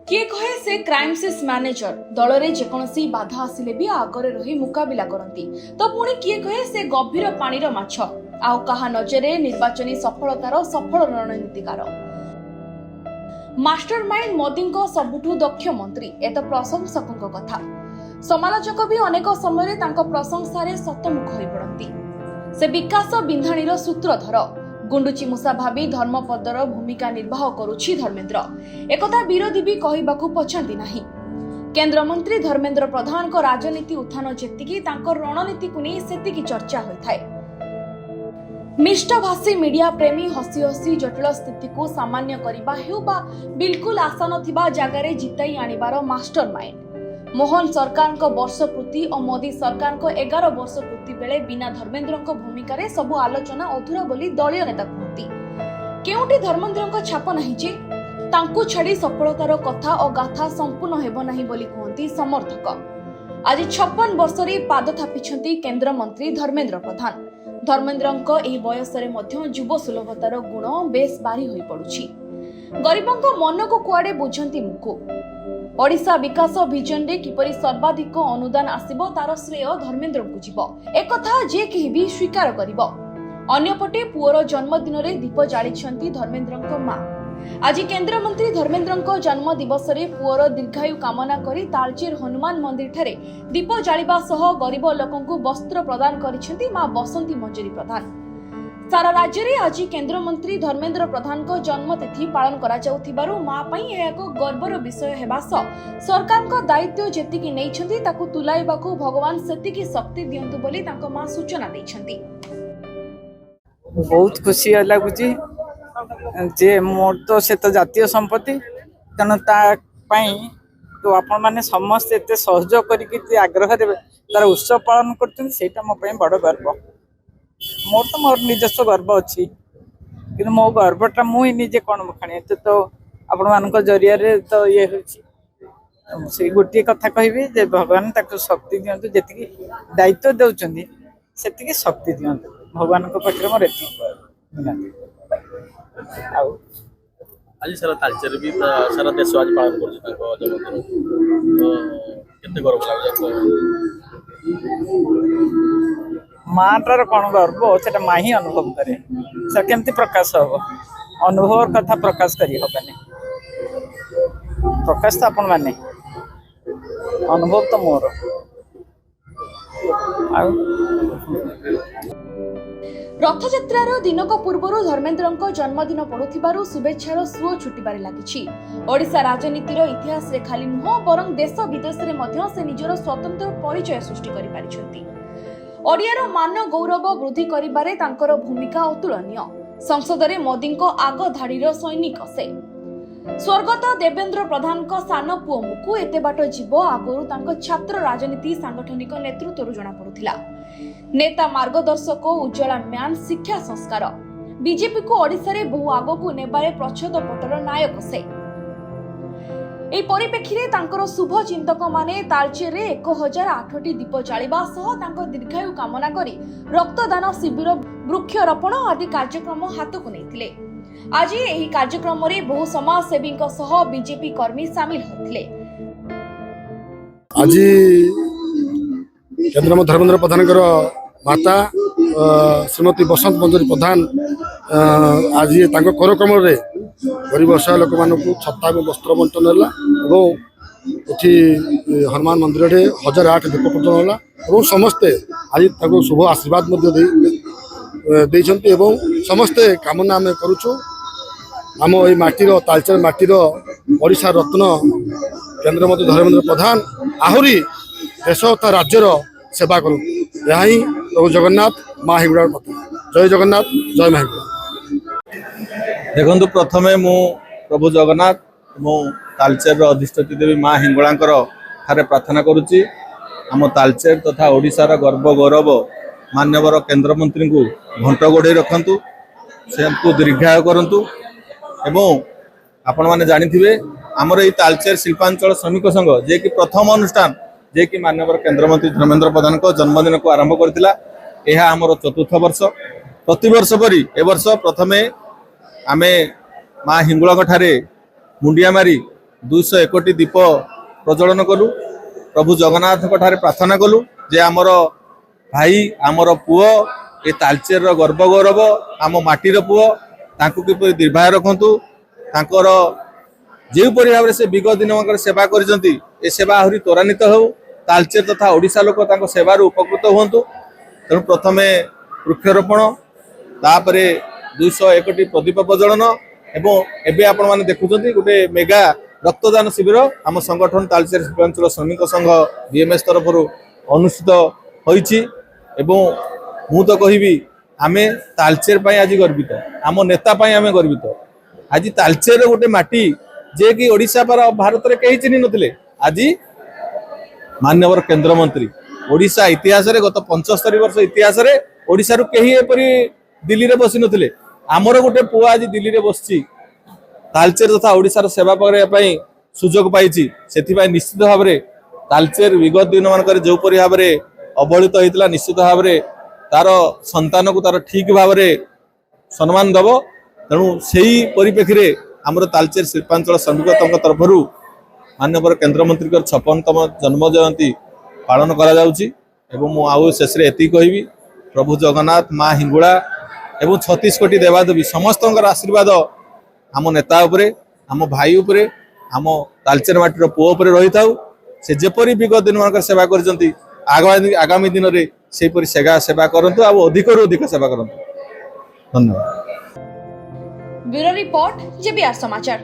किए कहे से क्राइमसिस मैनेजर दल में जेकोसी बाधा आसिले भी आगरे रही मुकाबिला करती तो पुणी किए कहे से गभीर पानीर माछ आउ कहा नजरे निर्वाचनी सफलतार सफल रणनीतिकार मास्टरमाइंड मोदी सबुठु दक्ष मंत्री ए तो प्रशंसकों कथा समालोचक भी अनेक समय प्रशंसार सतमुख हो पड़ती से विकास बिंधाणीर सूत्रधर गुंडुची मूषा भावी धर्मपदर भूमिका निर्वाह करुछि धर्मेंद्र एकथा विरोधी भी कहबाकू पछांती नाही। केंद्र मंत्री धर्मेंद्र प्रधान को राजनीति उत्थान जेतिकी तांकर रणनीति को नहीं सेतिकी चर्चा होइथाय। मिष्टभाषी मीडिया प्रेमी हसी हसी जटिल स्थिति को सामान्य करबा हेउ बा बिल्कुल आशा नथिबा जगारे जिताई आनिबार मास्टरमाइंड मोहन सरकार को वर्षपूर्ति और मोदी सरकार को 11 वर्षपूर्ति बेले बिना धर्मेंद्र भूमिका रे सबु आलोचना अधूरा बोली दलीय नेता कहती केउटी धर्मेंद्र छाप नहीं जे तांकु छाड़ी सफलतार कथा और गाथा संपूर्ण हेबो नहीं बोली कहती समर्थक। आज 56 वर्ष रे पाद थापिछंती केंद्र मंत्री धर्मेंद्र प्रधान। धर्मेंद्रଙ୍କ ଏହି ବୟସରେ ମଧ୍ୟ ଯୁବ ସୁଲଭତାର ଗୁଣ ବେଶ ବାରି ହୋଇ ପଡୁଛି। ଗରିବଙ୍କ ମନକୁ କୁଆଡେ ବୁଝନ୍ତି ମୁକୁ। ओडिशा विकास विजन रे किपरि सर्वाधिक अनुदान आसिबो तार श्रेय धर्मेंद्रଙ୍କୁ ଯିବ एकथा जे केही भी स्वीकार करिवो। अन्यपटे पुअर जन्मदिन रे दीप जालिछंती धर्मेंद्रଙ୍କ मां। आज केंद्र मंत्री धर्मेंद्रଙ୍କ जन्म दिवस रे पुअर दीर्घायु कामना करी तालचेर हनुमान मंदिर ठारे दीप जालिबा सह गरीब लोकଙ୍କୁ वस्त्र प्रदान करिसेंती मां बसंती मंजरी प्रधान। सारा राज्य रे आज केंद्र मंत्री धर्मेंद्र प्रधान को जन्मतिथि पालन करा जाउथिबारु मां पई एक गर्वर विषय हेबा सरकार को दायित्व जेतिकी नैछंती ताकू तुलाइबाकू भगवान सेतिकी शक्ति दियंतु बोली तांको मां सूचना दैछंती। बहुत खुशी लागुची जे मोर तो से तो जातीय संपत्ति तेणु तो आपण माने समस्त एते सहयोग करिकि आग्रह रे तार उत्सव पालन करछन सेटा मो पई बड़ गर्व। मोर तो मोर निजस्व गर्व अच्छी कि मो गर्वटा मुझे निजे कौन मुखाणी तो आपण मान जरिया तो ये से गोटे कथा कहि भगवान ताको शक्ति दियंतु जेतिकी दायित्व देउचंदी सेतिकी शक्ति दियंतु भगवान को पाखरे मोर एति आज सारा तालचेर भी सारा देश आज पालन कर केते गर्व लागो माटार कौन गर्व से माँ ही अनुभव करे से केमती प्रकाश हम अनुभव कथा प्रकाश करी हबनी प्रकाश तो आपण माने अनुभव तो मोर रथयात्रार दिनक पूर्वर धर्मेंद्र जन्मदिन पड़ुथिबारु शुभेच्छार सुओ छुटिबारे लागिछि। ओडिशा राजनीतिर इतिहास रे खाली नुह बरं देश विदेश रे मध्य से निजर स्वतंत्र परिचय सृष्टि करि पारिछंती। ओडियार मान गौरव वृद्धि करिबारे तांकर भूमिका अतुलनीय। संसद रे मोदी को आग धाड़ीर सैनिक से स्वर्गत देवेंद्र प्रधान को सान पुओ मुकु एते बाट जीव आगरु तांको छात्र राजनीति सांगठनिक नेतृत्व जना पड़ुथिला। नेता मार्गदर्शक उज्ज्वला म्यान शिक्षा संस्कार बीजेपी को ओडिशा रे बहु आग को नेबारे प्रच्छद पटर नायक से এই পরিপ্রেক্ষীরে তাঙ্কর শুভ চিন্তক মানে তালচেরে 1008টি দীপ জালিবা সহ তাঙ্ক দীর্ঘায়ু কামনা করি রক্তদান শিবির বৃক্ষরোপণ আদি কার্যক্রম হাতকু নেইଥିଲେ। आज ଏହି କାର୍ଯ୍ୟକ୍ରମରେ ବହୁ ସମାଜସେବୀଙ୍କ ସହ ବିଜେପି କର୍ମୀ ସାମିଲ ହୋଇଥିଲେ। आज केंद्रमंत्री धर्मेंद्र प्रधान माता श्रीमती बसंत मंजरी प्रधान आज कार्यक्रम गरीब असहाय लोक मानक छत्ता और वस्त्र बंटन है हनुमान मंदिर में 1008 दीप प्रज्वलन है समस्ते आज शुभ आशीर्वाद देते समस्ते कामना आम करुचु आम ये माटीर तालचेर माटीर ओडिशा रत्न केंद्रमंत्री धर्मेंद्र प्रधान आहरी देश तथा राज्यर सेवा करूँ यह ही प्रभु जगन्नाथ माँ हिंगुड़ा कथा। जय जगन्नाथ जय माँ हिंगुड़ा। देखो प्रथमे मु प्रभु जगन्नाथ मु तालचेर अधिष्ठित देवी माँ हिंगुड़ा ठारे प्रार्थना करुच्ची आम तालचेर तथा ओडिशार गर्व गौरव मान्यवर केंद्र मंत्री को घंट गोड़े रखु से दीर्घायु करूँ एवं आपण मैंने जानी आमर ये तालचेर शिल्पांचल श्रमिक संघ जे कि प्रथम अनुष्ठान जे कि माननीय केंद्र मंत्री धर्मेंद्र प्रधान को जन्मदिन को आरंभ करथिला। यह आमर चतुर्थ वर्ष प्रतिवर्ष परी ए वर्ष प्रथमे आमे माँ हिंगुड़ा ठारे मुंडिया मारी 201 दीप प्रज्वलन कलु प्रभु जगन्नाथ प्रार्थना कलु जे आमर भाई आमर पुओ ए तालचेर गर्व गौरव आम माटीर पुओ तांको किपरि दीर्घाय रखंतु तांकर जेपरि भाव से विगत दिन सेवा करिसंती ए सेवा आहुरी त्वरान्वित हो तालचेर तथा ओडिशा लोक तांको सेवार उपकृत हुंतु। तेणु प्रथमे वृक्षरोपण तापरे 201 प्रदीप प्रज्वलन एवं एबे आपण माने देखुछंती गोटे मेगा रक्तदान शिविर आम संगठन तालचेर शिल्पांचल श्रमिक संघ बीएमएस तरफ अनुष्ठित होईछि एवं मु तो कहिबी आमे तालचेर पाई आज गर्वित आम नेता पाई आमे गर्वित आज तालचेर गोटे माटी जे कि ओडिशा पर भारत रे कहीं चिन्ह नथिले आज माननीय केंद्र मंत्री ओडिशा इतिहास रे गत 75 वर्ष इतिहास रे ओडिशा रु कहीं एपरी दिल्ली रे बसी नथिले आमर गोटे पुआ आज दिल्ली रे बसची तालचेर तथा ओडिशा रो सेवा करे पई सुजोग पाइछि सेथि पई निश्चित भाव रे तालचेर विगत दिन मानकर जो परि भाव रे अवहेलित होइतला निश्चित भाव रे तार संतान को तार ठीक भाव रे सम्मान दब। तेणु सेही परिप्रेक्षी आमर तालचेर शिल्पांचल श्रमिक तरफ माननीय केंद्र मंत्री 56तम जन्म जयंती पालन करा जाउछि एवं मु आउ शेष रे एति कहबी प्रभु जगन्नाथ माँ हिंगुला एवं 36 कोटी देवादेवी समस्त आशीर्वाद आम नेता उपरे आम भाई उपरे आम तालचेर माटीर पुओ उपरे रही था से जेपरी विगत दिन मान सेवा करजंती आगामी दिन में सेपरी सेवा करंतु आ अधिक अधिक सेवा करंतु। धन्यवाद। ब्यूरो रिपोर्ट जेबीआर समाचार।